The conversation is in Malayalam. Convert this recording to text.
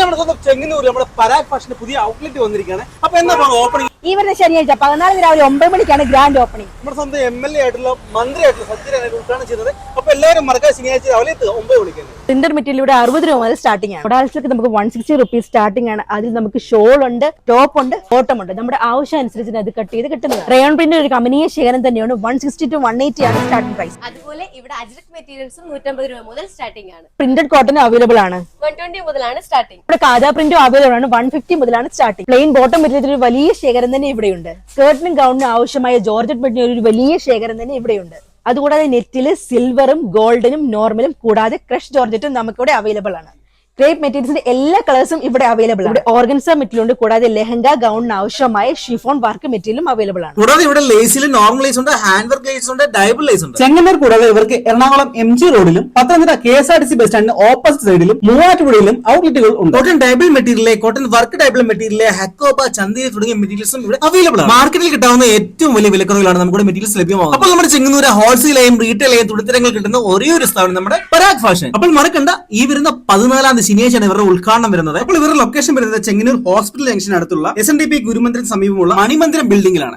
നമ്മുടെ സ്വന്തം ചെങ്ങന്നൂർ നമ്മുടെ പരാഗ് ഫാഷന്റെ പുതിയ ഔട്ട്ലെറ്റ് വന്നിരിക്കുകയാണ്. അപ്പൊ എന്നാ ഓപ്പണിംഗ് ഈ വരുന്ന ശനിയാഴ്ച 14 രാവിലെ 9 മണിക്കാണ് ഗ്രാൻഡ് ഓപ്പണിംഗ്. നമ്മുടെ സ്വന്തം MLA ആയിട്ടുള്ള മന്ത്രിയായിട്ടുള്ള സജ്ജനാണ് ഉദ്ഘാടനം ചെയ്യുന്നത്. അപ്പൊ എല്ലാവരും മറക്കാതെ ശനിയാഴ്ച രാവിലെ 9 മണിക്ക്. പ്രിന്റർ മെറ്റീരിയൽ 60 രൂപ മുതൽ സ്റ്റാർട്ടിംഗ് ആണ്. ഒരാഴ്ചക്ക് നമുക്ക് 160 റുപ്പീസ് സ്റ്റാർട്ടിംഗ് ആണ്. അതിൽ നമുക്ക് ഷോൾ ഉണ്ട്, ടോപ്പ് ഉണ്ട്, ബോട്ടം ഉണ്ട്. നമ്മുടെ ആവശ്യം അനുസരിച്ച് അത് കട്ട് ചെയ്ത് കിട്ടുന്നത്. റയോൺ പ്രിന്റർ ഒരു കമ്പനിയെ ശേഖരം തന്നെയാണ്. 160 to 180 ആണ് സ്റ്റാർട്ടിംഗ് പ്രൈസ്. അതുപോലെ ഇവിടെ അജ്രക് മെറ്റീരിയൽസും 150 രൂപ മുതൽ സ്റ്റാർട്ടിംഗ് ആണ്. പ്രിന്റഡ് കോട്ടൺ അവൈലബിൾ ആണ്. 120 മുതലാണ് സ്റ്റാർട്ടിംഗ്. ഇവിടെ കാജ പ്രിന്റും അവൈലബിൾ ആണ്. 150 മുതലാണ് സ്റ്റാർട്ടിംഗ്. പ്ലെയിൻ ബോട്ടം മെറ്റീരിയൽ ഒരു വലിയ ശേഖരം തന്നെ ഇവിടെയുണ്ട്. സ്കേർട്ടിനും ഗൗണിനും ആവശ്യമായ ജോർജറ്റ് മെറ്റീരിയൽ ഒരു വലിയ ശേഖരം തന്നെ ഇവിടെയുണ്ട്. അതുകൂടാതെ നെറ്റില് സിൽവറും ഗോൾഡനും നോർമലും കൂടാതെ ക്രഷ് ജോർജറ്റും നമുക്കിവിടെ അവൈലബിൾ ആണ്. ക്രേപ്പ് മെറ്റീരിയൽസിന്റെ എല്ലാ കളേഴ്സും ഇവിടെ അവൈലബിൾ ആണ്. ഇവിടെ ഓർഗൻസ മെറ്റീരിയൽ ഉണ്ട്. കൂടാതെ ലെഹങ്ക ഗൗണിന് ആവശ്യമായ ഷിഫോൺ വർക്ക് മെറ്റീരിയലും അവൈലബിൾ ആണ്. കൂടാതെ ഇവിടെ ലേസിൽ നോർമൽ ലേസ് ഉണ്ട്, ഹാൻഡ് വർക്ക് ലേസ് ഉണ്ട്, ഡബിൾ ലേസ് ഉണ്ട്. ചെങ്ങന്നൂർ കൂടാതെ ഇവർക്ക് എറണാകുളം MG റോഡിലും പത്തനംതിട്ട KSRTC ബസ് സ്റ്റാൻഡിന് ഓപ്പോസിറ്റ് സൈഡിലും മൂവാറ്റുപുഴയിലും ഔട്ട്ലെറ്റുകൾ ഉണ്ട്. Cotton double material, cotton work double material, Hakoba, ചന്ദി തുടങ്ങിയ മെറ്റീരിയൽസും ഇവിടെ അവൈലബിൾ ആണ്. മാർക്കറ്റിൽ കിട്ടാവുന്ന ഏറ്റവും വലിയ വിലക്കുറവിലാണ് നമുക്ക് മെറ്റീരിയൽസ് ലഭ്യമാകുന്നത്. അപ്പോൾ നമ്മുടെ ചെങ്ങന്നൂർ ഹോൾസെയിലായും റീറ്റെയിലായും തുണിത്തരങ്ങൾ കിട്ടുന്ന ഒരേ ഒരു സ്ഥാപനം നമ്മുടെ പരാഗ് ഫാഷൻ. അപ്പോൾ മറക്കണ്ട, ഈ വരുന്ന 14-ാം തീയതി ശനിയാഴ്ചയാണ് ഇവരുടെ ഉദ്ഘാടനം വരുന്നത്. അപ്പോൾ ഇവരുടെ ലൊക്കേഷൻ വരുന്നത് ചെങ്ങന്നൂർ ഹോസ്പിറ്റൽ ജംഗ്ഷൻ അടുത്തുള്ള SNDP ഗുരുമന്ദിരത്തിന് സമീപമുള്ള മണിമന്ദിരം ബിൽഡിംഗിലാണ്.